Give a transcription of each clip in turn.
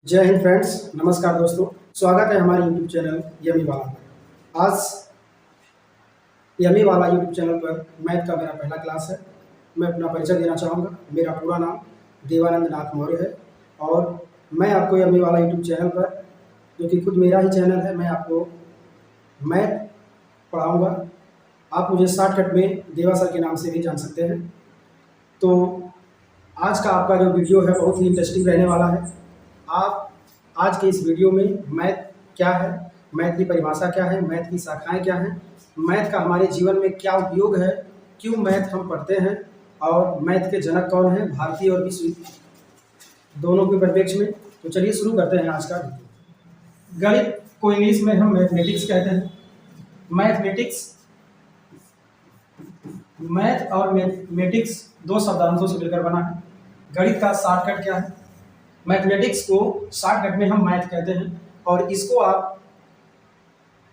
जय हिंद फ्रेंड्स, नमस्कार दोस्तों। स्वागत है हमारे यूट्यूब चैनल यमी वाला पर। आज यमी वाला यूट्यूब चैनल पर मैथ का मेरा पहला क्लास है। मैं अपना परिचय देना चाहूँगा। मेरा पूरा नाम देवानंद नाथ मौर्य है और मैं आपको यमी वाला यूट्यूब चैनल पर, जो कि खुद मेरा ही चैनल है, मैं आपको मैथ पढ़ाऊँगा। आप मुझे शॉर्टकट में देवा सर के नाम से भी जान सकते हैं। तो आज का आपका जो वीडियो है बहुत ही इंटरेस्टिंग रहने वाला है। आप आज के इस वीडियो में मैथ क्या है, मैथ की परिभाषा क्या है, मैथ की शाखाएं क्या हैं, मैथ का हमारे जीवन में क्या उपयोग है, क्यों मैथ हम पढ़ते हैं और मैथ के जनक कौन हैं, भारतीय और विश्व दोनों के परिप्रेक्ष्य में। तो चलिए शुरू करते हैं आज का वीडियो। गणित को इंग्लिश में हम मैथमेटिक्स कहते हैं। मैथ और मैथमेटिक्स दो शब्दांशों से मिलकर बना है। गणित का शॉर्टकट क्या है? मैथमेटिक्स को शॉर्टकट में हम मैथ कहते हैं और इसको आप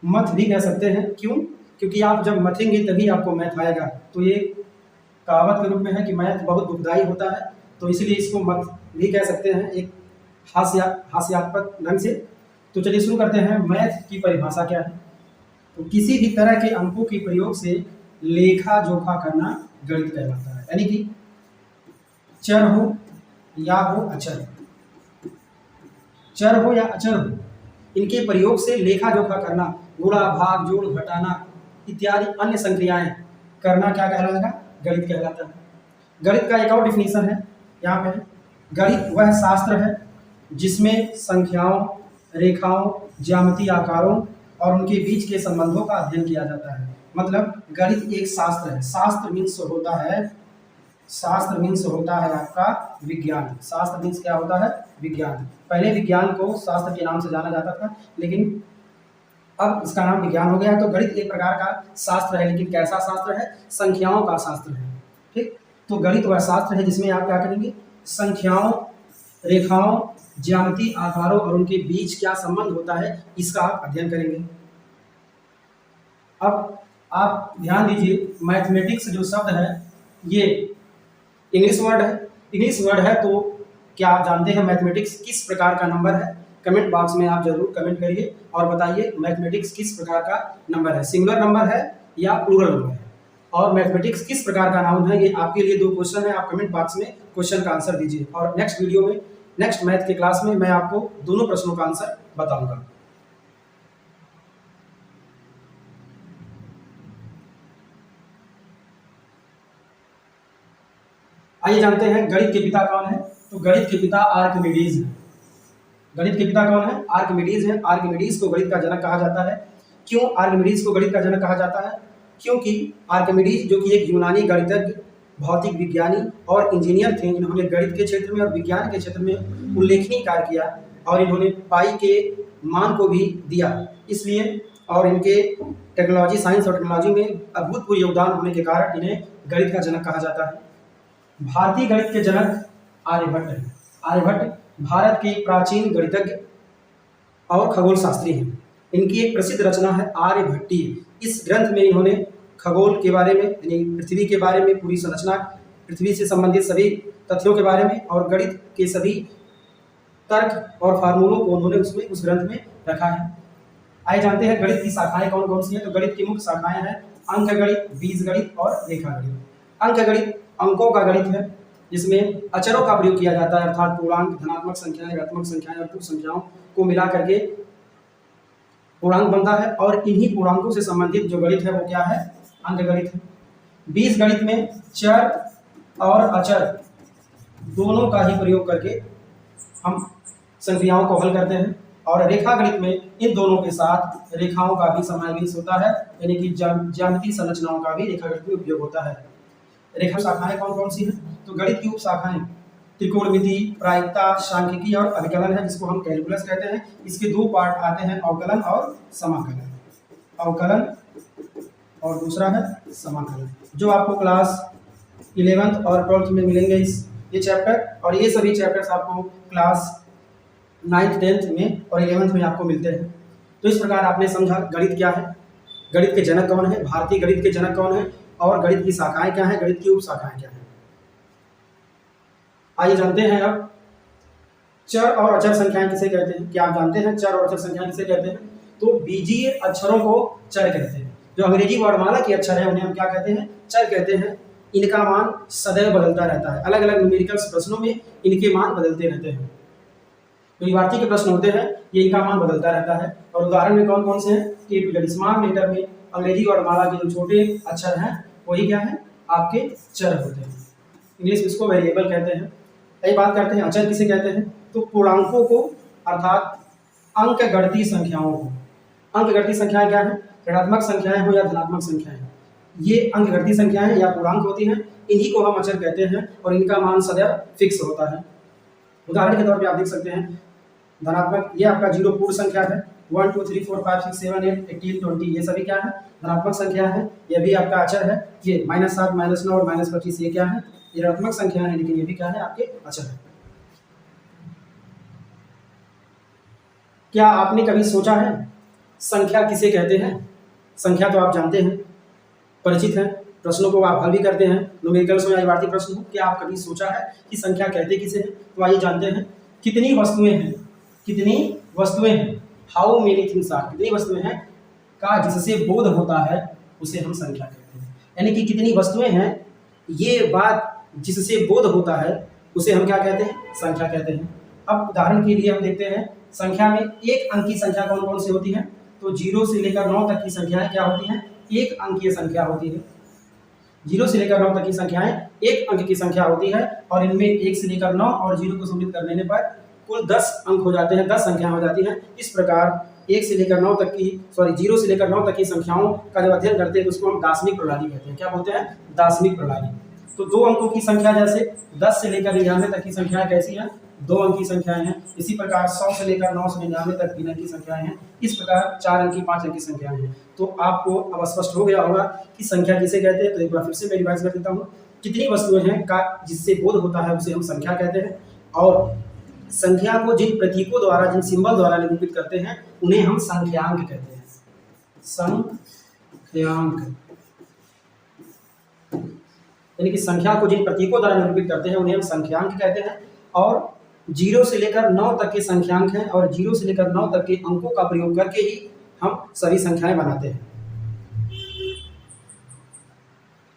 मथ भी कह सकते हैं। क्यों? क्योंकि आप जब मथेंगे तभी आपको मैथ आएगा। तो ये कहावत के रूप में है कि मैथ बहुत दुखदाई होता है, तो इसलिए इसको मथ भी कह सकते हैं, एक हास्यास्पद ढंग से। तो चलिए शुरू करते हैं। मैथ की परिभाषा क्या है? तो किसी भी तरह के अंकों के प्रयोग से लेखा जोखा करना गणित कहलाता है। यानी कि चर हो या हो अचर, चर हो या अचर हो, इनके प्रयोग से लेखा जोखा करना, गुणा भाग जोड़ घटाना इत्यादि अन्य संक्रियाएं करना क्या कहलाएगा? गणित कहलाता है। गणित का एक और डिफिनीशन है यहाँ पे। गणित वह शास्त्र है जिसमें संख्याओं, रेखाओं, ज्यामितीय आकारों और उनके बीच के संबंधों का अध्ययन किया जाता है। मतलब गणित एक शास्त्र है। शास्त्र मीन्स होता है आपका विज्ञान। शास्त्र मीन्स क्या होता है? विज्ञान। पहले विज्ञान को शास्त्र के नाम से जाना जाता था, लेकिन अब इसका नाम विज्ञान हो गया। तो गणित एक प्रकार का शास्त्र है, लेकिन कैसा शास्त्र है? संख्याओं का शास्त्र है। ठीक, तो गणित वह शास्त्र है जिसमें आप क्या करेंगे? संख्याओं, रेखाओं, ज्यामितीय आकारों और उनके बीच क्या संबंध होता है, इसका आप अध्ययन करेंगे। अब आप ध्यान दीजिए, मैथमेटिक्स जो शब्द है ये इंग्लिश वर्ड है। तो क्या आप जानते हैं मैथमेटिक्स किस प्रकार का नंबर है? कमेंट बॉक्स में आप जरूर कमेंट करिए और बताइए मैथमेटिक्स किस प्रकार का नंबर है, सिंगुलर नंबर है या प्लूरल नंबर है, और मैथमेटिक्स किस प्रकार का नाउन है। ये आपके लिए 2 क्वेश्चन है। आप कमेंट बॉक्स में क्वेश्चन का आंसर दीजिए और नेक्स्ट वीडियो में, नेक्स्ट मैथ के क्लास में मैं आपको दोनों प्रश्नों का आंसर बताऊंगा। आइए जानते हैं गणित के पिता कौन है। तो गणित के पिता आर्किमिडीज है। गणित के पिता कौन है? आर्किमिडीज है। आर्किमिडीज को गणित का जनक कहा जाता है। क्यों आर्किमिडीज को गणित का जनक कहा जाता है? क्योंकि आर्किमिडीज जो कि एक यूनानी गणितज्ञ, भौतिक विज्ञानी और इंजीनियर थे, इन्होंने गणित के क्षेत्र में और विज्ञान के क्षेत्र में उल्लेखनीय कार्य किया और इन्होंने पाई के मान को भी दिया। इसलिए और इनके टेक्नोलॉजी, साइंस और टेक्नोलॉजी में अभूतपूर्व योगदान होने के कारण इन्हें गणित का जनक कहा जाता है। भारतीय गणित के जनक आर्यभट्ट हैं। आर्यभट्ट भारत के प्राचीन गणितज्ञ और खगोल शास्त्री हैं। इनकी एक प्रसिद्ध रचना है आर्यभट्टीय। इस ग्रंथ में इन्होंने खगोल के बारे में, यानी पृथ्वी के बारे में, पूरी संरचना, पृथ्वी से संबंधित सभी तथ्यों के बारे में और गणित के सभी तर्क और फार्मूलों को उन्होंने उस ग्रंथ में रखा है। आइए जानते हैं गणित की शाखाएं कौन कौन सी हैं। तो गणित की मुख्य शाखाएं हैं अंक गणित, बीज गणित और रेखा गणित। अंक गणित अंकों का गणित है जिसमें अचरों का प्रयोग किया जाता है, अर्थात पूर्णांक, धनात्मक संख्याएं, ऋणात्मक संख्याएं और पूर्ण संख्याओं को मिला करके पूर्णांक बनता है और इन्हीं पूर्णांकों से संबंधित जो गणित है वो क्या है? अंक गणित है। बीज गणित में चर और अचर दोनों का ही प्रयोग करके हम संक्रियाओं को हल करते हैं और रेखा गणित में इन दोनों के साथ रेखाओं का भी समावेश होता है, यानी कि ज्यामितीय संरचनाओं का भी रेखा गणित में उपयोग होता है। रेखा शाखाएं कौन कौन सी हैं? तो गणित की उप शाखाएं त्रिकोणमिति, प्रायिकता, सांख्यिकी और अभिकलन है, जिसको हम कैलकुलस कहते हैं। इसके 2 पार्ट आते हैं, अवकलन और समाकलन। अवकलन और दूसरा है समाकलन, जो आपको क्लास 11th और 12th में मिलेंगे ये चैप्टर, और ये सभी चैप्टर्स आपको क्लास 9th 10th में और 11th में आपको मिलते हैं। तो इस प्रकार आपने समझा गणित क्या है, गणित के जनक कौन है, भारतीय गणित के जनक कौन है और गणित की शाखाएं क्या हैं, गणित की उप शाखाएं क्या हैं। आइए जानते हैं अब चर और अचर संख्याएं किसे कहते हैं? क्या आप जानते हैं चर और अचर संख्याएं किसे कहते हैं? तो बीजीय अक्षरों को चर कहते हैं। जो अंग्रेजी वर्णमाला के अक्षर है उन्हें हम क्या कहते हैं? चर कहते हैं। इनका मान सदैव बदलता रहता है। अलग अलग न्यूमेरिकल्स प्रश्नों में इनके मान बदलते रहते हैं। तो भारतीय के प्रश्न होते हैं ये इनका मान बदलता रहता है। और उदाहरण में कौन कौन से हैं? कि स्मॉल लेटर में अंग्रेजी वर्णमाला के जो छोटे अक्षर हैं वही क्या है? आपके चर होते हैं। इंग्लिश में इसको वेरिएबल कहते हैं। यही बात करते हैं अचर किसे कहते हैं? तो पूर्णांकों को अर्थात अंक गणती संख्याओं को। अंक गणती संख्याएं क्या है? ऋणात्मक संख्याएं हो या धनात्मक संख्याएं, ये अंक गणती संख्याएं या पूर्णांक होती हैं। इन्हीं को हम अचर कहते हैं और इनका मान सदैव फिक्स होता है। उदाहरण के तौर पे आप देख सकते हैं धनात्मक, ये आपका 0 पूर्ण संख्या है। 1 2 3 4 5 6 7 8 18 20 ये सभी क्या है? धनात्मक संख्या है। ये भी आपका अचर है। ये -7 -9 और -25 ये क्या है? ये ऋणात्मक संख्या है, लेकिन ये भी क्या है? आपके अचर है। क्या आपने कभी सोचा है संख्या किसे कहते हैं? संख्या तो आप जानते हैं, परिचित हैं, प्रश्नों को आप हल भी करते हैं, न्यूमेरिकल्स हो या भारतीय प्रश्न हो। क्या आप कभी सोचा है कि संख्या कहते किसे हैं? तो आइए जानते हैं। कितनी वस्तुएं हैं? कितनी वस्तुएं हैं? हाउ मेनी थिंग्स आर, कितनी वस्तुएं हैं का जिससे बोध होता है उसे हम संख्या कहते हैं। यानी कि कितनी वस्तुएं हैं, ये बात जिससे बोध होता है उसे हम क्या कहते हैं? संख्या कहते हैं। अब उदाहरण के लिए हम देखते हैं संख्या में एक अंक की संख्या कौन कौन सी होती है? तो 0 से लेकर 9 तक की संख्याएं क्या होती हैं? एक अंकीय संख्या होती है। 0 से लेकर 9 तक की संख्याएं एक अंक की संख्या होती है और इनमें 1 से लेकर 9 और 0 को सम्मिलित कर लेने पर कुल 10 अंक हो जाते हैं, 10 संख्याएं हो जाती हैं। इस प्रकार 1 से लेकर 9 तक की 0 से लेकर 9 तक की संख्याओं का जब अध्ययन करते हैं तो उसको हम दार्शनिक प्रणाली कहते हैं। क्या बोलते हैं? दार्शनिक प्रणाली। तो 2 अंकों की संख्या जैसे 10 से लेकर 99 तक की संख्याएं कैसी हैं? 2 अंक की संख्याएं हैं। इसी प्रकार 100 से लेकर 999 तक 3 अंक की संख्याएं हैं। इस प्रकार 4 अंक की 5 अंक की संख्याएं हैं। तो आपको अब स्पष्ट हो गया होगा कि संख्या किसे कहते हैं। तो एक बार फिर से मैं रिवाइज कर देता हूँ। कितनी वस्तुएं हैं का जिससे बोध होता है उसे हम संख्या कहते हैं। और संख्या को जिन प्रतीकों द्वारा, जिन सिंबल द्वारा निरूपित करते हैं उन्हें हम संख्यांक कहते हैं। संख्यांक यानी कि संख्या को जिन प्रतीकों द्वारा निरूपित करते हैं उन्हें हम संख्यांक कहते हैं। और 0 से लेकर 9 तक के संख्यांक हैं और 0 से लेकर 9 तक के अंकों का प्रयोग करके ही हम सभी संख्याएं बनाते हैं।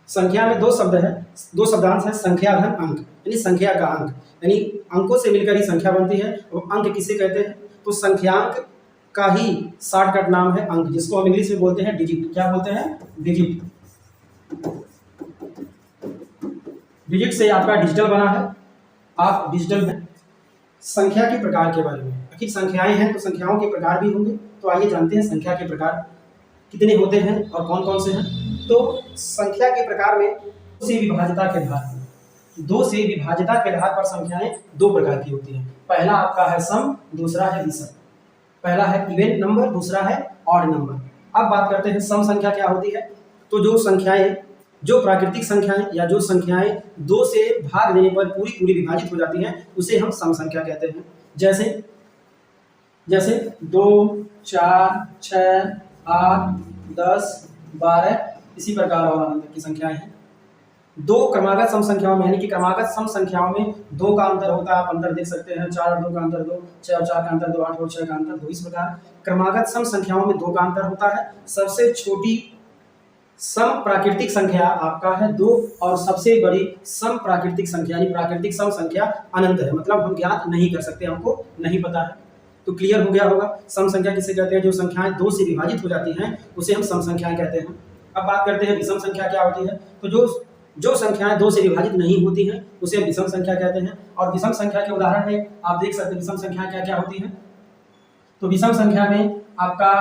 संख्या में 2 शब्द है, 2 शब्दांश है, संख्या धन अंक, यानी संख्या का अंक, यानी अंकों से मिलकर ही संख्या बनती है। और अंक किसे कहते हैं? तो संख्यांक का ही शॉर्टकट नाम है अंक, जिसको हम इंग्लिश में बोलते हैं डिजिट। क्या बोलते हैं? डिजिट। डिजिट से आपका डिजिटल बना है, आप डिजिटल हैं। संख्या के प्रकार के बारे में, आखिर संख्याएं हैं तो संख्याओं के प्रकार भी होंगे। तो आइए जानते हैं संख्या के प्रकार कितने होते हैं और कौन कौन से हैं। तो संख्या के प्रकार में 2 से विभाज्यता के आधार पर, 2 से विभाज्यता के आधार पर संख्याएं 2 प्रकार की होती हैं। पहला आपका है सम, दूसरा है विषम। पहला है इवन नंबर, दूसरा है ऑड नंबर। अब बात करते हैं सम संख्या क्या होती है। तो जो संख्याएं, जो प्राकृतिक संख्याएं या जो संख्याएं 2 से भाग देने पर पूरी पूरी विभाजित हो जाती हैं उसे हम सम संख्या कहते हैं। जैसे 2 4 6 8 10 12 इसी प्रकार और अनंत की संख्याएं हैं। 2 क्रमागत सम संख्याओं में, यानी कि क्रमागत सम संख्याओं में 2 का अंतर होता है, आप अंतर देख सकते हैं। 4 और 2 का अंतर 2, 6 और 4 का अंतर 2, 8 और 6 का अंतर 2। इस प्रकार क्रमागत सम संख्याओं में 2 का अंतर होता है। सबसे छोटी सम प्राकृतिक संख्या आपका है 2 और सबसे बड़ी सम प्राकृतिक संख्या यानी प्राकृतिक सम संख्या अनंत है। मतलब हम ज्ञात नहीं कर सकते, हमको नहीं पता है। तो क्लियर हो गया होगा सम संख्या किसे कहते हैं। जो संख्याएं 2 से विभाजित हो जाती हैं उसे हम सम संख्याएं कहते हैं। अब बात करते हैं विषम संख्या क्या होती है। तो जो संख्याएं 2 से विभाजित नहीं होती हैं उसे हम विषम संख्या कहते हैं। और विषम संख्या के उदाहरण में आप देख सकते हैं विषम संख्या क्या क्या होती है। तो विषम संख्या में आपका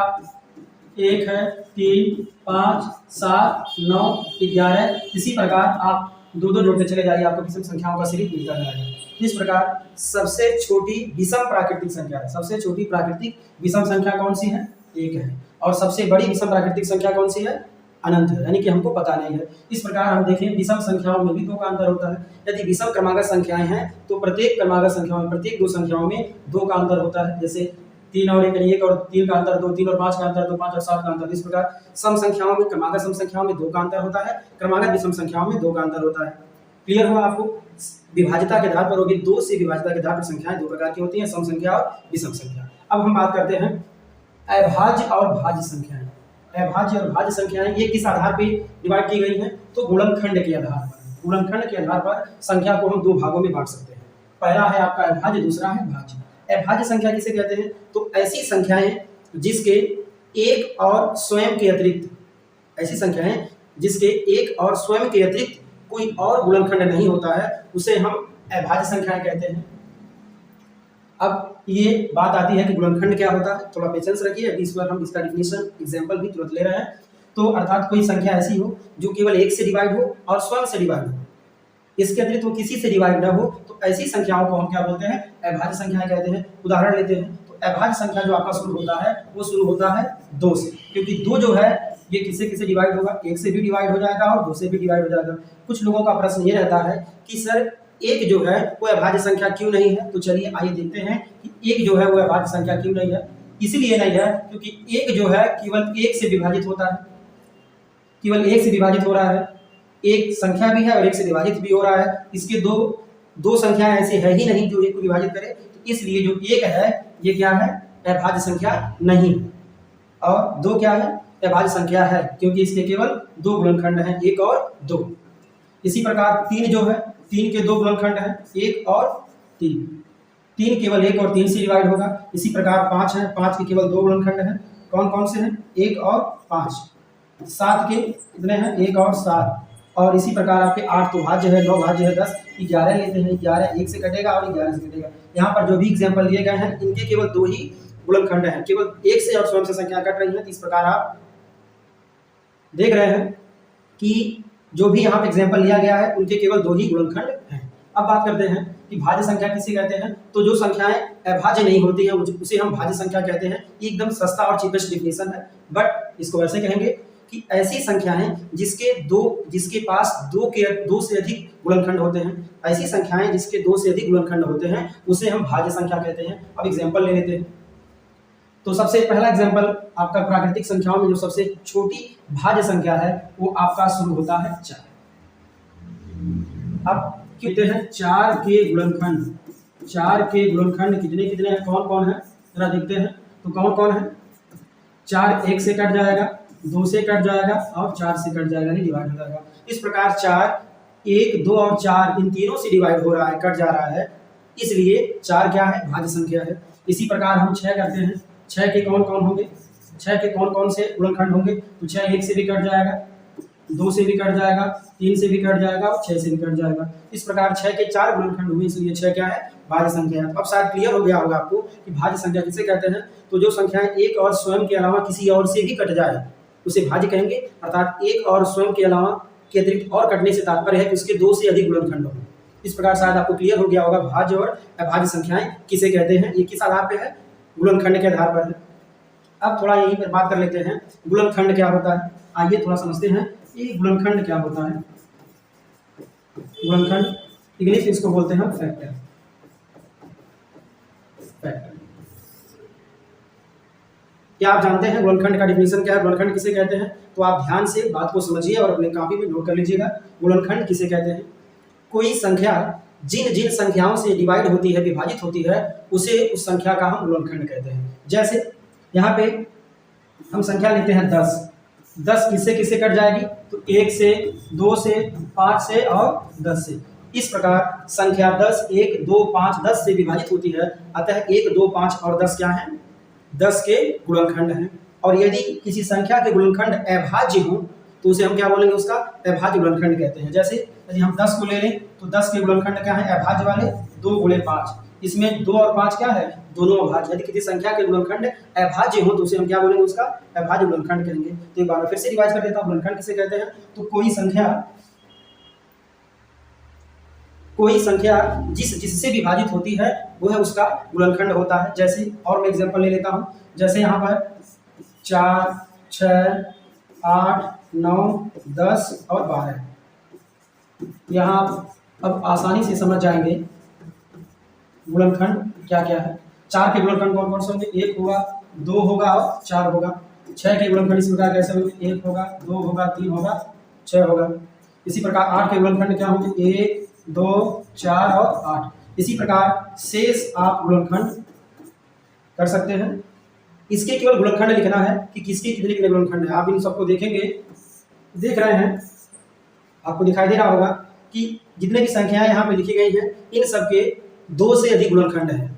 1 है, 3 5 7 9 11। इसी प्रकार आप 2 जोड़ते चले जाइए, आपको विषम संख्याओं का सीरीज मिलता जाएगा। इस प्रकार सबसे छोटी विषम प्राकृतिक संख्या है, सबसे छोटी प्राकृतिक विषम संख्या कौन सी है? 1 है। और सबसे बड़ी विषम प्राकृतिक संख्या कौन सी है? अनंत है, यानी कि हमको पता नहीं है। इस प्रकार हम देखें विषम संख्याओं में भी 2 का अंतर होता है। यदि विषम क्रमागत संख्याएं हैं तो प्रत्येक क्रमागत संख्याओं में, प्रत्येक 2 संख्याओं में 2 का अंतर होता है। जैसे 3 और 1 और 3 का अंतर 2, 3 और 5 का अंतर 2, 5 और 7 का अंतर। इस प्रकार सम संख्याओं में, क्रमागत सम संख्याओं में 2 का अंतर होता है, क्रमागत विषम संख्याओं में 2 का अंतर होता है। क्लियर हुआ आपको? विभाज्यता के आधार पर होगी, 2 से विभाज्यता के आधार पर संख्याएं 2 प्रकार की होती हैं, सम संख्या और विषम संख्या। अब हम बात करते हैं अभाज्य और भाज्य संख्याएं। अभाज्य और भाज्य संख्याएं ये किस आधार पे डिवाइड की गई हैं? तो गुणनखंड के आधार पर। गुणनखंड के आधार पर संख्या को हम 2 भागों में बांट सकते हैं। पहला है आपका अभाज्य, दूसरा है भाज्य। अभाज्य संख्या किसे कहते हैं? तो ऐसी संख्याएं जिसके एक और स्वयं के अतिरिक्त, ऐसी संख्याएं जिसके एक और स्वयं के अतिरिक्त कोई और गुणनखंड नहीं होता है, उसे हम अभाज्य संख्याएं कहते हैं। अब ये बात आती है कि गुणनखंड क्या होता है, थोड़ा पेशेंस रखिए, इस बार हम इसका डिफिनीशन एग्जांपल भी तुरंत ले रहे हैं। तो अर्थात कोई संख्या ऐसी हो जो केवल एक से डिवाइड हो और स्वयं से डिवाइड हो, इसके अतिरिक्त वो किसी से डिवाइड ना हो, तो ऐसी संख्याओं को हम क्या बोलते हैं? अभाज्य संख्याएं कहते हैं। उदाहरण लेते हैं तो अभाज्य संख्या जो आपका शुरू होता है वो शुरू होता है 2 से, क्योंकि 2 जो है ये किससे किससे डिवाइड होगा? 1 से भी डिवाइड हो जाएगा और 2 से भी डिवाइड हो जाएगा। कुछ लोगों का प्रश्न ये रहता है कि सर एक जो है वो अभाज्य संख्या क्यों नहीं है? तो चलिए आइए देखते हैं कि एक जो है वो अभाज्य संख्या क्यों नहीं है। इसलिए नहीं है क्योंकि एक जो है केवल 1 से विभाजित होता है, केवल 1 से विभाजित हो रहा है, एक संख्या भी है और 1 से विभाजित भी हो रहा है। इसके दो संख्याएं ऐसी है ही नहीं जो 1 को विभाजित करे, तो इसलिए जो 1 है ये क्या है? अभाज्य संख्या नहीं। और 2 क्या है? अभाज्य संख्या है, क्योंकि इसके केवल 2 गुणनखंड हैं, 1 और 2। इसी प्रकार 3 जो है, 3 के 2 गुणनखंड हैं, 1 और 3। 3 केवल 1 और 3 से डिवाइड होगा। इसी प्रकार 5 है, 5 के केवल 2 गुणनखंड हैं, कौन कौन से हैं? 1 और 5। 7 के कितने हैं? 1 और 7। और इसी प्रकार आपके 8 तो भाज्य है, 9 भाज्य है, 10, 11 लेते हैं, 11 1 से कटेगा और 11 से कटेगा। यहाँ पर जो भी एग्जाम्पल दिए गए हैं इनके केवल 2 ही गुणनखंड हैं, केवल 1 से और स्वयं से संख्या कट रही है। इस प्रकार आप देख रहे हैं कि जो भी यहाँ पे एग्जाम्पल लिया गया है उनके केवल 2 ही गुणनखंड हैं। अब बात करते हैं कि भाज्य संख्या किसे कहते हैं? तो जो संख्याएं अभाज्य नहीं होती हैं उसे हम भाज्य संख्या कहते हैं। ये एकदम सस्ता और चीपेस्ट डिफिनेशन है, बट इसको ऐसे कहेंगे कि ऐसी संख्याएं जिसके पास 2 से अधिक गुणनखंड होते हैं, ऐसी संख्याएं जिसके 2 से अधिक गुणनखंड होते हैं उसे हम भाज्य संख्या कहते हैं। अब एग्जाम्पल ले लेते हैं। तो सबसे पहला एग्जाम्पल आपका प्राकृतिक संख्याओं में जो सबसे छोटी भाज्य संख्या है वो आपका शुरू होता है 4। अब कहते हैं 4 के गुणनखंड। 4 के गुणनखंड कितने कितने हैं, कौन कौन है, जरा देखते हैं। तो कौन कौन है? 4 1 से कट जाएगा, 2 से कट जाएगा और 4 से कट जाएगा, नहीं डिवाइड हो जाएगा। इस प्रकार 4, 1, 2 और 4 इन तीनों से डिवाइड हो रहा है, कट जा रहा है, इसलिए 4 क्या है? भाज्य संख्या है। इसी प्रकार हम 6 करते हैं। 6 के कौन कौन होंगे? 6 के कौन कौन से गुणनखंड होंगे? तो 6 1 से भी कट जाएगा, 2 से भी कट जाएगा, 3 से भी कट जाएगा और 6 से भी कट जाएगा। इस प्रकार 6 के 4 गुणनखंड हुए, इसलिए 6 क्या है? भाज्य संख्या है। अब शायद क्लियर हो गया होगा आपको कि भाज्य संख्या किसे कहते हैं। तो जो संख्याएं एक और स्वयं के अलावा किसी और से भी कट जाए उसे भाज्य कहेंगे। अर्थात एक और स्वयं के अलावा के अतिरिक्त और कटने से तात्पर्य है कि उसके 2 से अधिक गुणनखंड हों। इस प्रकार शायद आपको क्लियर हो गया होगा भाज्य और अभाज्य संख्याएं किसे कहते हैं। ये किस आधार पे है? गुणनखंड के आधार पर है। अब थोड़ा यहीं पर बात कर लेते हैं गुणनखंड क्या होता है। आइए थोड़ा समझते हैं ये गुणनखंड क्या होता है। गुणनखंड इंग्लिश इसको बोलते हैं फैक्टर। क्या आप जानते हैं गुणनखंड का डिफिनीशन क्या है? गुणनखंड किसे कहते हैं? तो आप ध्यान से बात को समझिए और अपने कॉपी में नोट कर लीजिएगा। गुणनखंड किसे कहते हैं? कोई संख्या जिन जिन संख्याओं से डिवाइड होती है, विभाजित होती है, उसे उस संख्या का हम गुणनखंड कहते हैं। जैसे यहाँ पे हम संख्या लेते हैं 10। 10 किससे किससे कट जाएगी? तो 1 से, 2 से, 5 से और 10 से। इस प्रकार संख्या 10 1 2 5 10 से विभाजित होती है। अतः 1 2 5 और 10 क्या है? 10 के गुणनखंड हैं। और यदि किसी संख्या के गुणनखंड अभाज्य हो तो उसे हम क्या बोलेंगे? उसका अभाज्य गुणनखंड कहते हैं। जैसे यदि हम 10 को ले लें तो 10 के गुणनखंड क्या है? अभाज्य वाले 2 गुणे 5। इसमें 2 और 5 क्या है? दोनों अभाज्य। यदि किसी संख्या के गुणनखंड अभाज्य हो तो उसे हम क्या बोलेंगे? उसका अभाज्य गुणनखंड कहेंगे। तो एक बार फिर से रिवाइज कर देता हूँ गुणनखंड किसे कहते हैं। तो कोई संख्या जिससे विभाजित होती है वो है उसका गुणनखंड होता है। जैसे और मैं एग्जांपल ले लेता हूँ। जैसे यहाँ पर 4 6 8 9 10 और 12। यहाँ अब आसानी से समझ जाएंगे गुणनखंड क्या क्या है। 4 के गुणनखंड कौन कौन से होंगे? 1 होगा, 2 होगा और 4 होगा। 6 के गुणनखंड इस प्रकार कैसे होंगे? 1 होगा, 2 होगा, 3 होगा, 6 होगा। इसी प्रकार 8 के गुणनखंड क्या होंगे, 1 2 4 और 8। इसी प्रकार शेष आप गुणनखंड कर सकते हैं। इसके केवल गुणनखंड लिखना है कि किसके कितने कितने गुणनखंड है। आप इन सबको देखेंगे, देख रहे हैं, आपको दिखाई दे रहा होगा कि जितने भी संख्याएं यहाँ पे लिखी गई हैं इन सबके 2 से अधिक गुणनखंड हैं।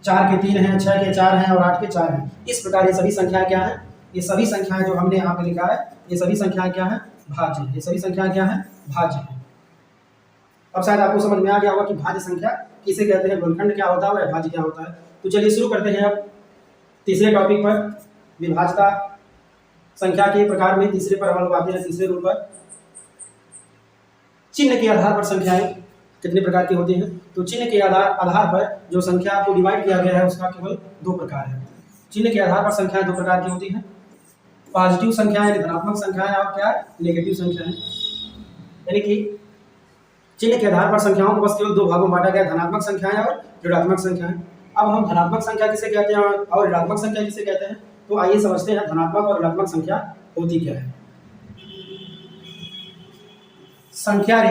4 के 3 हैं, 6 के 4 हैं और 8 के 4 हैं। इस प्रकार ये सभी संख्याएं क्या हैं, ये सभी संख्याएं जो हमने यहाँ पे लिखा है ये सभी संख्याएं क्या हैं, भाज्य हैं। ये सभी संख्याएं क्या हैं, भाज्य हैं। अब शायद आपको समझ में आ गया होगा कि भाज्य संख्या किसे कहते हैं, गुणनखंड क्या होता है, भाज्य क्या होता है। तो चलिए शुरू करते हैं अब तीसरे टॉपिक पर, विभाज्यता संख्या के प्रकार में तीसरे पर हम लोग आते हैं। तीसरे रूल पर चिन्ह के आधार पर संख्याएं कितने प्रकार की होती हैं। तो चिन्ह के आधार पर जो संख्या को डिवाइड किया गया है उसका केवल 2 प्रकार है। चिन्ह के आधार पर संख्याएं 2 प्रकार की होती हैं, पॉजिटिव संख्याएं धनात्मक संख्याएं और क्या नेगेटिव संख्याएं। यानी कि चिन्ह के आधार पर संख्याओं को बस केवल 2 भागों में बांटा गया, धनात्मक संख्याएं और ऋणात्मक संख्याएं। अब हम धनात्मक संख्या किसे कहते हैं और ऋणात्मक संख्या किसे कहते हैं, तो आइए समझते हैं धनात्मक और ऋणात्मक संख्या होती क्या है। संख्या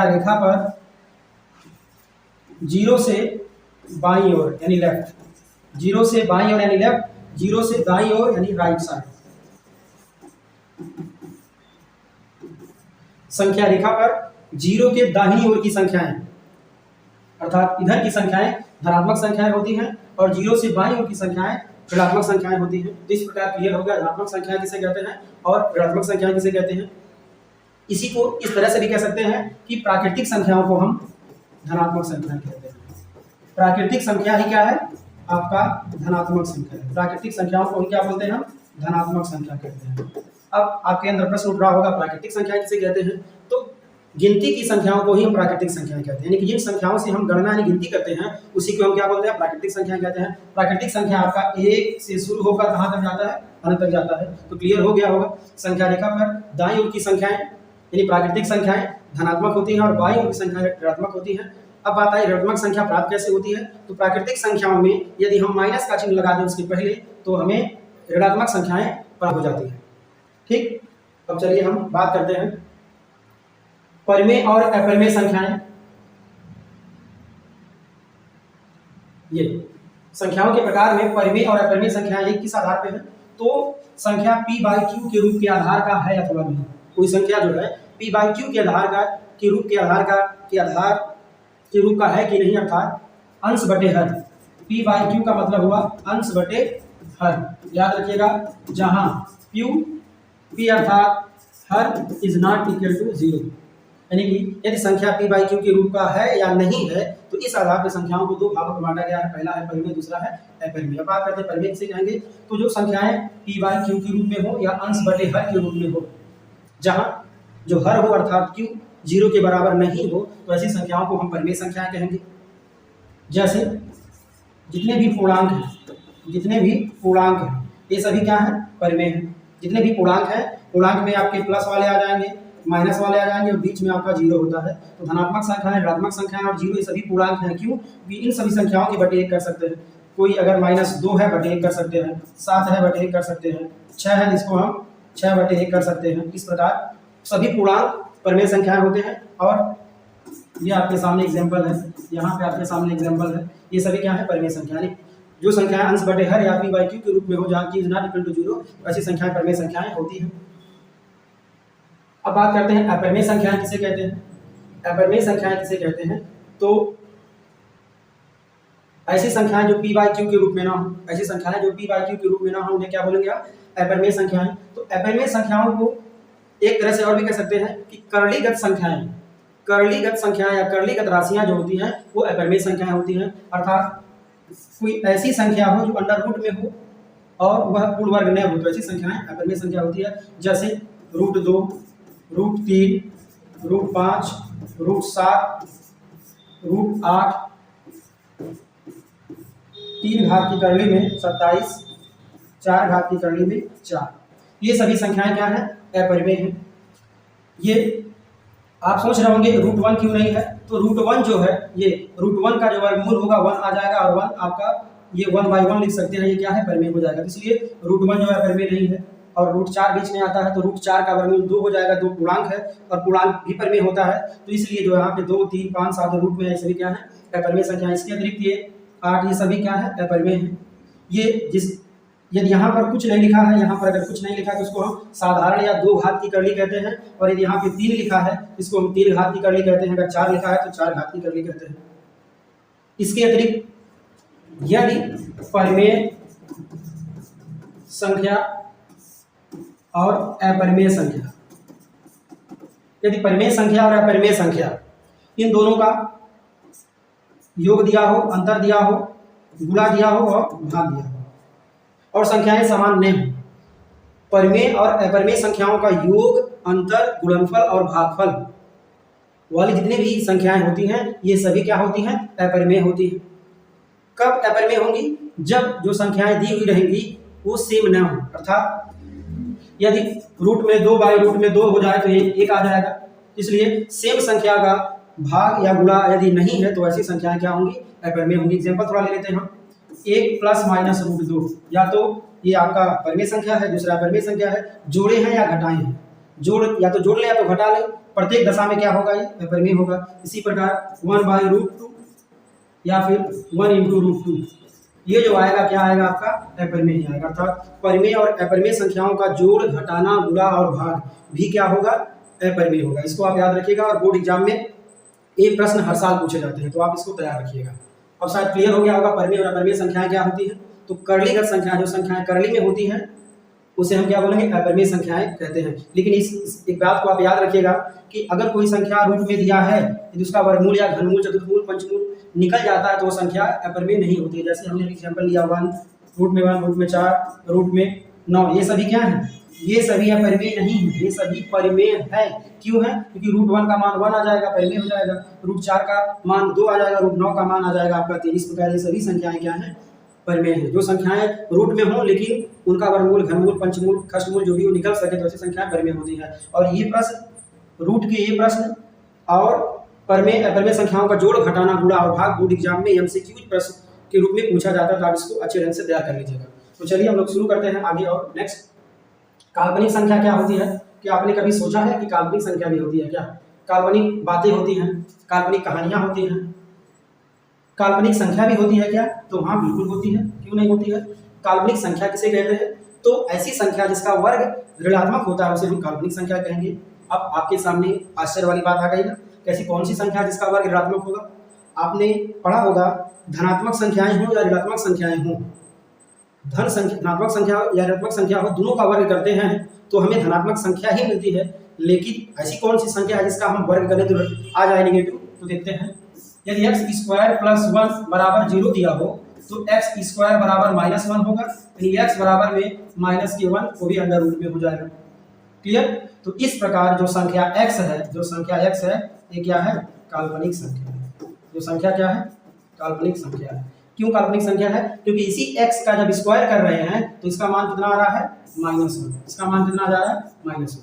रेखा पर 0 से बाईं ओर यानी लेफ्ट, 0 से बाईं ओर यानी लेफ्ट, 0 से दाईं ओर यानी राइट साइड। संख्या रेखा पर 0 के दाहिनी ओर की संख्याएं अर्थात इधर की संख्याएं धनात्मक संख्याएं होती हैं और 0 से बाईं ओर की संख्याएं ऋणात्मक संख्याएं होती हैं। तो इस प्रकार क्लियर हो गया धनात्मक संख्याएं किसे कहते हैं और ऋणात्मक संख्याएं किसे कहते हैं। इसी को इस तरह से भी कह सकते हैं कि प्राकृतिक संख्याओं को हम धनात्मक संख्या कहते हैं। प्राकृतिक संख्या ही क्या है, आपका धनात्मक संख्या है। प्राकृतिक संख्याओं को हम क्या बोलते हैं, हम धनात्मक संख्या कहते हैं। अब आपके अंदर प्रश्न उठ रहा होगा प्राकृतिक संख्या किसे कहते हैं, तो गिनती की संख्याओं को ही हम प्राकृतिक संख्याएं कहते हैं। यानी कि जिन संख्याओं से हम गणना यानी गिनती करते हैं उसी को हम क्या बोलते हैं, प्राकृतिक संख्या कहते हैं। प्राकृतिक संख्या आपका 1 से शुरू होकर कहाँ तक जाता है, अनंत तक जाता है। तो क्लियर हो गया होगा। संख्या रेखा पर दाईं ओर की संख्याएं यानी प्राकृतिक संख्याएं धनात्मक होती हैं और बाईं ओर की संख्याएं ऋणात्मक होती हैं। अब बात आई ऋणात्मक संख्या प्राप्त कैसे होती है, तो प्राकृतिक संख्याओं में यदि हम माइनस का चिन्ह लगा दें उसके पहले तो हमें ऋणात्मक संख्याएं प्राप्त हो जाती हैं। ठीक, अब चलिए हम बात करते हैं परिमेय और अपरिमेय संख्याएं। ये संख्याओं के प्रकार में परिमेय और अपरिमेय संख्याएं एक किस आधार पे है, तो संख्या p/q के रूप के आधार का है अथवा नहीं। कोई संख्या जो है p/q के आधार के रूप का है कि नहीं, अर्थात अंश बटे हर। p/q का मतलब हुआ अंश बटे हर। याद रखिएगा, जहां p अर्थात हर इज नॉट इक्वल टू 0, यानी कि यदि संख्या p/q के रूप का है या नहीं है तो इस आधार पर संख्याओं को 2 भागों में बांटा गया है। पहला है परिमेय, दूसरा है अपरिमेय। अब बात करते हैं परिमेय से कहेंगे, तो जो संख्याएं p/q के रूप में हो या अंश बटे हर के रूप में हो, जहां जो हर हो अर्थात q 0 के बराबर नहीं हो, तो ऐसी संख्याओं को हम परिमेय संख्याएं कहेंगे। जैसे जितने भी पूर्णांक हैं ये सभी क्या है, परिमेय हैं। जितने भी पूर्णांक हैं, पूर्णांक में आपके प्लस वाले आ जाएंगे, माइनस वाले आ जाएंगे और बीच में आपका 0 होता है। तो धनात्मक संख्याएं, ऋणात्मक संख्याएं और 0 ये सभी पूर्णांक हैं। क्यों, इन सभी संख्याओं के बटे 1 कर सकते हैं। कोई अगर -2 है बटे 1 कर सकते हैं, 7 है बटे 1 कर सकते हैं, 6 है जिसको हम 6 बटे 1 कर सकते हैं। इस प्रकार सभी पूर्णांक परिमेय संख्याएं होते हैं। और ये आपके सामने एग्जाम्पल है, यहाँ पे आपके सामने एग्जाम्पल है। ये सभी क्या है, परिमेय संख्या। जो संख्याएं अंश बटे हर या p/q के रूप में हो, जहाँ q is not equal to 0, ऐसी संख्याएं परिमेय संख्याएं होती हैं। अब बात करते हैं अपरिमेय संख्याएं किसे कहते हैं। अपरिमेय संख्याएं किसे कहते हैं, तो ऐसी संख्याएं जो p/q के रूप में ना हो, ऐसी संख्याएं जो p/q के रूप में ना हो उन्हें क्या बोलेंगे आप, अपरिमेय संख्याएं। तो अपरिमेय संख्याओं को एक तरह से और भी कह सकते हैं कि कर्लीगत संख्याएं या कर्लीगत राशियां जो होती हैं वो अपरिमेय संख्याएं होती हैं। अर्थात कोई ऐसी संख्या हो जो अंडर रूट में हो और वह पूर्ण वर्ग न हो, तो ऐसी संख्याएं अपरिमेय संख्या होती है। जैसे √2, √3, √5, √7, √8, 3 घात की करली में 27, 4 घात की करली में 4। ये सभी संख्याएं क्या है, अपरिमेय हैं। ये आप सोच रहे होंगे √1 क्यों नहीं है, तो √1 जो है, ये √1 का जो वर्गमूल होगा 1 आ जाएगा और 1 आपका ये 1/1 लिख सकते हैं। ये क्या है, परिमेय हो जाएगा। इसलिए √1 जो है परिमेय नहीं है। और √4 बीच में आता है तो √4 का वर्गमूल 2 हो जाएगा। 2 पूर्णांक है और पूर्णांक भी परिमेय होता है, तो इसलिए जो यहाँ पे 2, 3, 5, 7 रूट में सभी क्या है, अपरिमेय संख्या। इसके अतिरिक्त ये 8 ये सभी क्या है, अपरिमेय है। ये जिस यदि यहाँ पर कुछ नहीं लिखा है, यहाँ पर अगर कुछ नहीं लिखा है तो उसको हम साधारण या 2 घात की करली कहते हैं, और यदि यहाँ पे 3 लिखा है इसको हम 3 घात की करली कहते हैं। अगर 4 लिखा है तो 4 घात की करली कहते हैं। इसके अतिरिक्त यदि परिमेय संख्या और अपरिमेय संख्या, यदि परिमेय संख्या और अपरिमेय संख्या इन दोनों का योग दिया हो, अंतर दिया हो, गुणा दिया हो और भाग दिया हो और संख्याएं समान न हो, परिमेय और अपरिमेय संख्याओं का योग, अंतर, गुणनफल और भागफल वाली जितनी भी संख्याएं होती हैं ये सभी क्या होती हैं, अपरिमेय होती हैं। कब अपरिमेय होंगी, जब जो संख्याएं दी हुई रहेंगी वो सेम न हो, अर्थात यदि रूट में 2 बाई रूट में 2 हो जाए तो ये 1 आ जाएगा। इसलिए सेम संख्या का भाग या गुणा यदि नहीं है तो ऐसी संख्याएं क्या होंगी, अपरिमेय होंगी। एग्जांपल थोड़ा ले लेते हैं हम। 1 प्लस माइनस √2, या तो ये आपका परिमेय संख्या है, दूसरा अपरिमेय संख्या है। जोड़े हैं या घटाए हैं, जोड़ या तो जोड़ ले या तो घटा ले, प्रत्येक दशा में क्या होगा, ये अपरिमेय होगा। इसी प्रकार 1/√2 या फिर 1 × √2, ये जो आएगा क्या आएगा, आपका अपरिमेय ही आएगा। अर्थात परिमेय और अपरिमेय संख्याओं का जोड़, घटाना, गुणा और भाग भी क्या होगा, अपरिमेय होगा। इसको आप याद रखिएगा और बोर्ड एग्जाम में ये प्रश्न हर साल पूछे जाते हैं, तो आप इसको तैयार रखिएगा। अब शायद क्लियर हो गया होगा परिमेय और अपरिमेय संख्याएं क्या होती हैं। तो कर्लीगत संख्याएं, जो संख्याएं कर्ली में होती हैं उसे हम क्या बोलेंगे, अपरिमेय संख्याएं कहते हैं। लेकिन इस एक बात को आप याद रखिएगा कि अगर कोई संख्या रूट में दिया है यदि उसका वर्गमूल या घनमूल, चतुर्थमूल, पंचमूल निकल जाता है तो वो संख्या अपरिमेय नहीं होती है। जैसे हमने एग्जाम्पल लिया 1, रूट में 1, रूट में 4, रूट में 9, ये सभी क्या है, ये सभी अपरिमेय नहीं है, ये सभी परिमेय है। क्यों है, क्योंकि √1 का मान 1 आ जाएगा, परिमेय हो जाएगा। √4 का मान 2 आ जाएगा, √9 का मान आ जाएगा आपका 3। इस प्रकार ये सभी संख्याएं क्या है, परिमेय है। जो संख्याएं रूट में हों लेकिन उनका वर्गमूल, घनमूल, पंचमूल, खष्टमूल जो भी वो निकल सके तो ऐसी संख्याएं परिमेय होती है। और ये प्रश्न, रूट के ये प्रश्न और परिमेय अपरिमेय संख्याओं का जोड़, घटाना, गुणा और भाग बोर्ड एग्जाम में MCQ प्रश्न के रूप में पूछा जाता है, तो आप इसको अच्छे ढंग से तैयार कर लीजिएगा। तो चलिए हम लोग शुरू करते हैं आगे। और नेक्स्ट, काल्पनिक संख्या क्या होती है। क्या आपने कभी सोचा है कि काल्पनिक संख्या भी होती है क्या? काल्पनिक बातें होती हैं, काल्पनिक कहानियां होती हैं, काल्पनिक संख्या भी होती है क्या? तो हाँ, बिल्कुल होती है, क्यों नहीं होती है। काल्पनिक संख्या किसे कहते हैं? तो ऐसी संख्या जिसका वर्ग ऋणात्मक होता है उसे हम काल्पनिक संख्या कहेंगे। अब आपके सामने आश्चर्य वाली बात आ गई ना, कैसी कौन सी संख्या जिसका वर्ग ऋणात्मक होगा? आपने पढ़ा होगा धनात्मक संख्याएं हो या ऋणात्मक संख्याएं हो, धनात्मक संख्या या ऋणात्मक संख्या हो, दोनों का वर्ग करते हैं तो हमें धनात्मक संख्या ही मिलती है। लेकिन ऐसी कौन सी संख्या है जिसका हम वर्ग करें तो आ जाए नेगेटिव? तो देखते हैं। यदि x² + 1 = 0 दिया हो तो x² = -1 होगा, यानी x बराबर में -1 वो भी अंडर रूट में हो जाएगा। क्लियर? तो इस प्रकार जो संख्या x है, ये क्या है? काल्पनिक संख्या है। जो संख्या क्या है? काल्पनिक संख्या है। क्यों काल्पनिक संख्या है? क्योंकि इसी x का जब स्क्वायर कर रहे हैं तो इसका मान कितना आ रहा है? -1। इसका मान कितना आ जा रहा है? -1।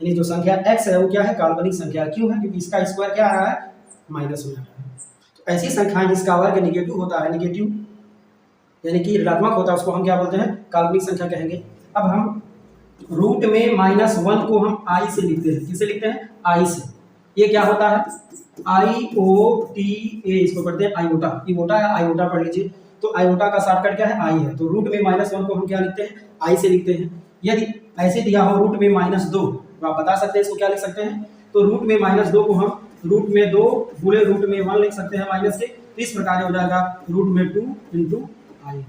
यानी जो संख्या x है वो क्या है? काल्पनिक संख्या। क्यों है? क्योंकि इसका स्क्वायर क्या आ रहा है? -1 आ रहा है। तो ऐसी संख्याएं जिसका वर्ग नेगेटिव होता है, नेगेटिव यानी कि ऋणात्मक होता है, उसको हम क्या बोलते हैं? काल्पनिक संख्या कहेंगे। अब हम रूट में -1 को हम i से लिखते हैं। किससे लिखते हैं? i से। ये क्या होता है? IOTA, इसको पढ़ते हैं आयोटा। इवोटा या आयोटा पढ़ लीजिए। तो आयोटा का शॉर्टकट क्या है? i है। तो रूट में -1 को हम क्या लिखते हैं? i से लिखते हैं। यदि ऐसे दिया हो रूट में -2 तो आप बता सकते हैं इसको क्या लिख सकते हैं? तो रूट में -2 को हम रूट में 2 गुणे रूट में 1 लिख सकते हैं माइनस से। तो इस प्रकार हो जाएगा रूट में 2 × i।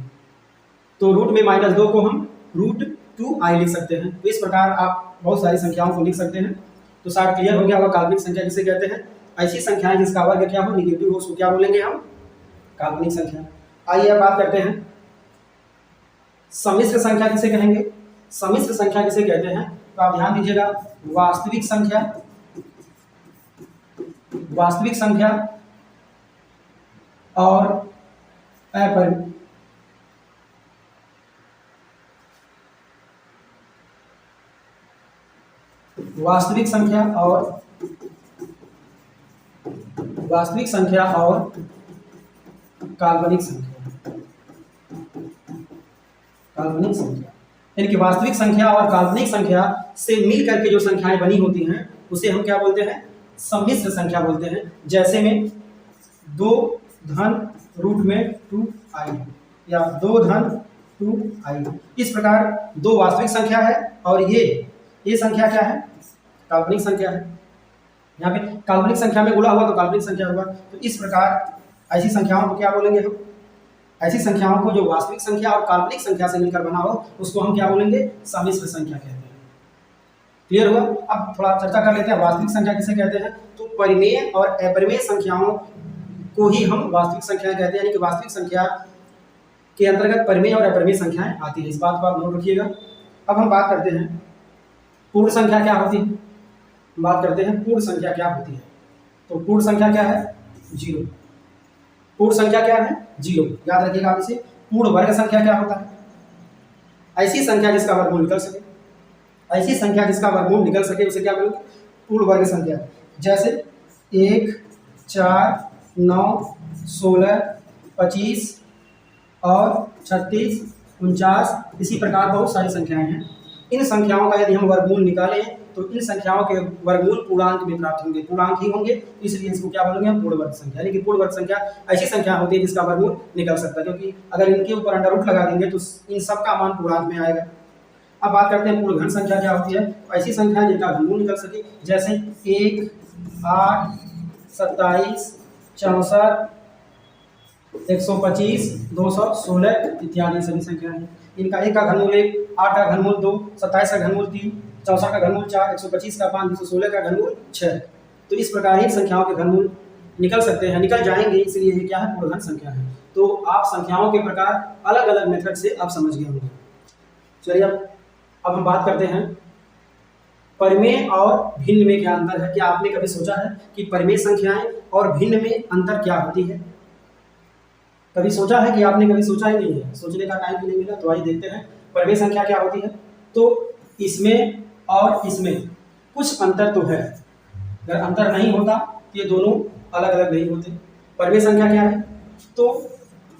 तो रूट में -2 को हम √2i लिख सकते हैं। तो इस प्रकार आप बहुत सारी संख्याओं को लिख सकते हैं। तो शायद क्लियर हो गया होगा काल्पनिक संख्या किसे कहते हैं। ऐसी संख्याएं जिसका वर्ग क्या हो? नेगेटिव हो, उसको क्या बोलेंगे हम? काल्पनिक संख्या। आइए अब बात करते हैं सम्मिश्र संख्या किसे कहेंगे। सम्मिश्र संख्या किसे कहते हैं? तो आप ध्यान दीजिएगा, वास्तविक संख्या और अपरिमेय वास्तविक संख्या और काल्पनिक संख्या। यानी कि वास्तविक संख्या और काल्पनिक संख्या से मिल करके जो संख्याएं बनी होती हैं उसे हम क्या बोलते हैं, सम्मिश्र संख्या बोलते हैं। जैसे में 2 धन रूट में 2i या 2 धन 2i। इस प्रकार दो वास्तविक संख्या है और ये संख्या क्या है, काल्पनिक संख्या है। यहाँ पे काल्पनिक संख्या में गुणा हुआ तो काल्पनिक संख्या होगा। तो इस प्रकार ऐसी संख्याओं को क्या बोलेंगे हम, ऐसी संख्याओं को जो वास्तविक संख्या और काल्पनिक संख्या से मिलकर बना हो उसको हम क्या बोलेंगे, सम्मिश्र संख्या कहते हैं। क्लियर हुआ। अब थोड़ा चर्चा कर लेते हैं वास्तविक संख्या किसे कहते हैं। तो परिमेय और अपरिमेय संख्याओं को ही हम वास्तविक संख्याएं कहते हैं, यानी कि वास्तविक संख्या के अंतर्गत परिमेय और अपरिमेय संख्याएं आती है। इस बात को आप नोट रखिएगा। अब हम बात करते हैं पूर्ण संख्या क्या होती है। बात करते हैं पूर्ण संख्या क्या होती है। तो पूर्ण संख्या क्या है, 0। पूर्ण संख्या क्या है, 0। याद रखिएगा आप इसे। पूर्ण वर्ग संख्या क्या होता है, ऐसी संख्या जिसका वर्गमूल निकल सके। ऐसी संख्या जिसका वर्गमूल निकल सके उसे क्या बोलेंगे, पूर्ण वर्ग संख्या। जैसे 1, 4, 9, 16, 25 और 36, 49, इसी प्रकार बहुत सारी संख्याएं हैं। इन संख्याओं का यदि हम वर्गमूल निकालें तो इन संख्याओं के वर्गमूल पूर्णांक में प्राप्त होंगे, पूर्णांक ही होंगे, इसलिए इसको क्या बोलेंगे हम, पूर्ण वर्ग संख्या। यानी कि पूर्ण वर्ग संख्या ऐसी संख्या होती है जिसका वर्गमूल निकल सकता है, क्योंकि अगर इनके ऊपर अंडर रूट लगा देंगे तो इन सब का मान पूर्णांक में आएगा। अब बात करते हैं पूर्ण घन संख्या क्या होती है। तो ऐसी संख्या जिनका घनमूल निकल सके, जैसे 1, 8, 27, 64, 125, 216 इत्यादि सभी संख्याएं हैं। इनका 1 का घनमूल 1, 8 का घनमूल 2, 27 का घनमूल 3, 64 का घनमूल 4, 125 का 5, 216 का घनमूल 6। तो इस प्रकार ही संख्याओं के घनमूल निकल सकते हैं, निकल जाएंगे, इसलिए ये क्या है, पूर्ण घन संख्या है। तो आप संख्याओं के प्रकार अलग अलग मेथड से आप समझ गए होंगे। चलिए अब हम बात करते हैं परिमेय और भिन्न में क्या अंतर है। क्या आपने कभी सोचा है कि परिमेय संख्याएं और भिन्न में अंतर क्या होती है? कभी सोचा है कि आपने कभी सोचा ही नहीं है, सोचने का टाइम भी नहीं मिला। तो आइए देखते हैं परिमेय संख्या क्या होती है। तो इसमें और इसमें कुछ अंतर तो है, अगर अंतर नहीं होता तो ये दोनों अलग अलग नहीं होते। परिमेय संख्या क्या है, तो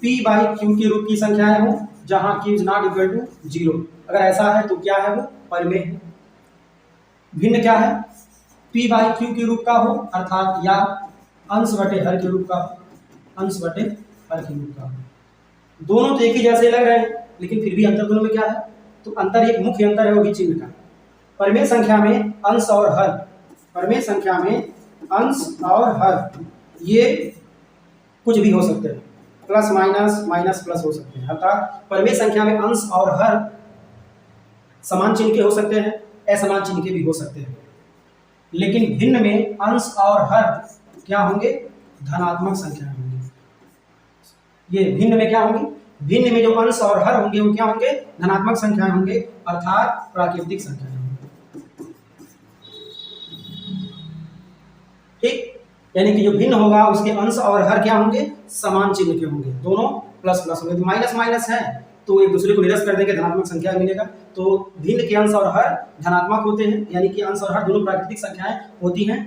p/q के रूप की संख्याएं हो जहां q is not equal to 0, अगर ऐसा है तो क्या है, वो परिमेय है। भिन्न क्या है, p/q के रूप का हो, अर्थात या अंश बटे हर के रूप का, अंश बटे हर के रूप का। दोनों तो एक ही जैसे लग रहे हैं, लेकिन फिर भी अंतर दोनों में क्या है, तो अंतर, एक मुख्य अंतर है वो भी चिन्ह का। परिमेय संख्या में अंश और हर, परिमेय संख्या में अंश और हर ये कुछ भी हो सकते हैं, प्लस माइनस, माइनस प्लस हो सकते हैं। अर्थात परिमेय संख्या में अंश और हर समान चिन्ह के हो सकते हैं, असमान चिन्ह के भी हो सकते हैं। लेकिन भिन्न में अंश और हर क्या होंगे, धनात्मक संख्या होंगे। ये भिन्न में क्या होंगे, भिन्न में जो अंश और हर होंगे वो क्या होंगे, धनात्मक संख्याएं होंगे, अर्थात प्राकृतिक संख्याएं होंगी। ठीक, यानी कि जो भिन्न होगा उसके अंश और हर क्या होंगे, समान चिन्ह के होंगे, दोनों प्लस प्लस होंगे। तो माइनस माइनस है तो एक दूसरे को निरस्त कर देंगे, धनात्मक संख्या मिलेगा। तो भिन्न के अंश और हर धनात्मक होते हैं, यानी कि अंश और हर दोनों प्राकृतिक संख्याएं होती हैं।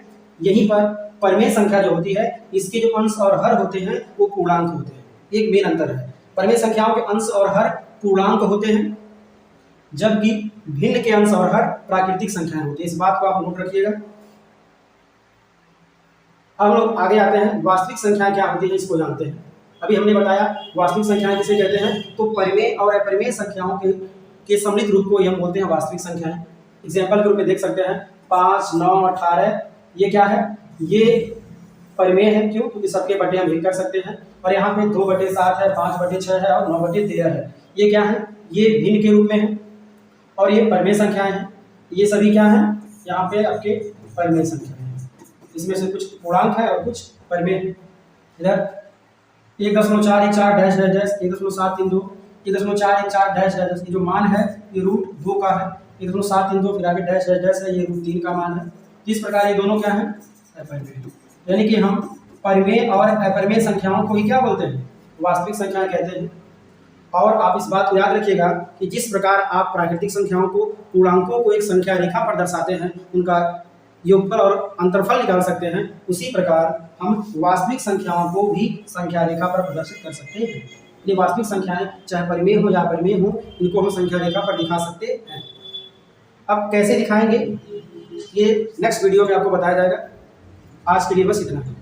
यहीं पर परिमेय संख्या जो होती है, इसके जो अंश और हर होते हैं वो पूर्णांक होते हैं। एक मेन अंतर है, परिमेय संख्याओं के अंश और हर पूर्णांक होते हैं, जबकि भिन्न के अंश और हर प्राकृतिक संख्याएं होती हैं। इस बात को आप नोट रखिएगा। अब हम लोग आगे आते हैं, वास्तविक संख्याएं क्या होती है इसको जानते हैं। अभी हमने बताया वास्तविक संख्याएं किसे कहते हैं, तो परिमेय और अपरिमेय संख्याओं के सम्मिलित रूप को हम बोलते हैं वास्तविक संख्याएं। एग्जाम्पल के रूप में देख सकते हैं 5, 9, 18, ये क्या है, ये परिमेय है। क्यों, क्योंकि सबके बटे हम हिल कर सकते हैं। और यहाँ पे 2/7 है, 5/6 है और 9/13 है। ये क्या है, ये भिन्न के रूप में है। और ये परिमेय संख्याएं हैं, ये सभी क्या है, यहाँ पे आपके परिमेय संख्याएं हैं। इसमें से कुछ पूर्णांक है और कुछ परिमेय है। इधर 1.414 dash dash dash, 1.732, 1.414 dash dash dash, ये जो मान है ये √2 का है। 1.732 फिर आगे डैश डैश डैश है, ये √3 का मान है। इस प्रकार ये दोनों क्या है, अपरिमेय। यानी कि हम परिमेय और अपरिमेय संख्याओं को ही क्या बोलते हैं, वास्तविक संख्याएं कहते हैं। और आप इस बात को याद रखिएगा कि जिस प्रकार आप प्राकृतिक संख्याओं को, पूर्णांकों को एक संख्या रेखा पर दर्शाते हैं, उनका योगफल और अंतरफल निकाल सकते हैं, उसी प्रकार हम वास्तविक संख्याओं को भी संख्या रेखा पर प्रदर्शित कर सकते हैं। ये वास्तविक संख्याएं चाहे परिमेय हो या अपरिमेय हो, इनको हम संख्या रेखा पर दिखा सकते हैं। अब कैसे दिखाएंगे ये नेक्स्ट वीडियो में आपको बताया जाएगा। आज के लिए बस इतना ही।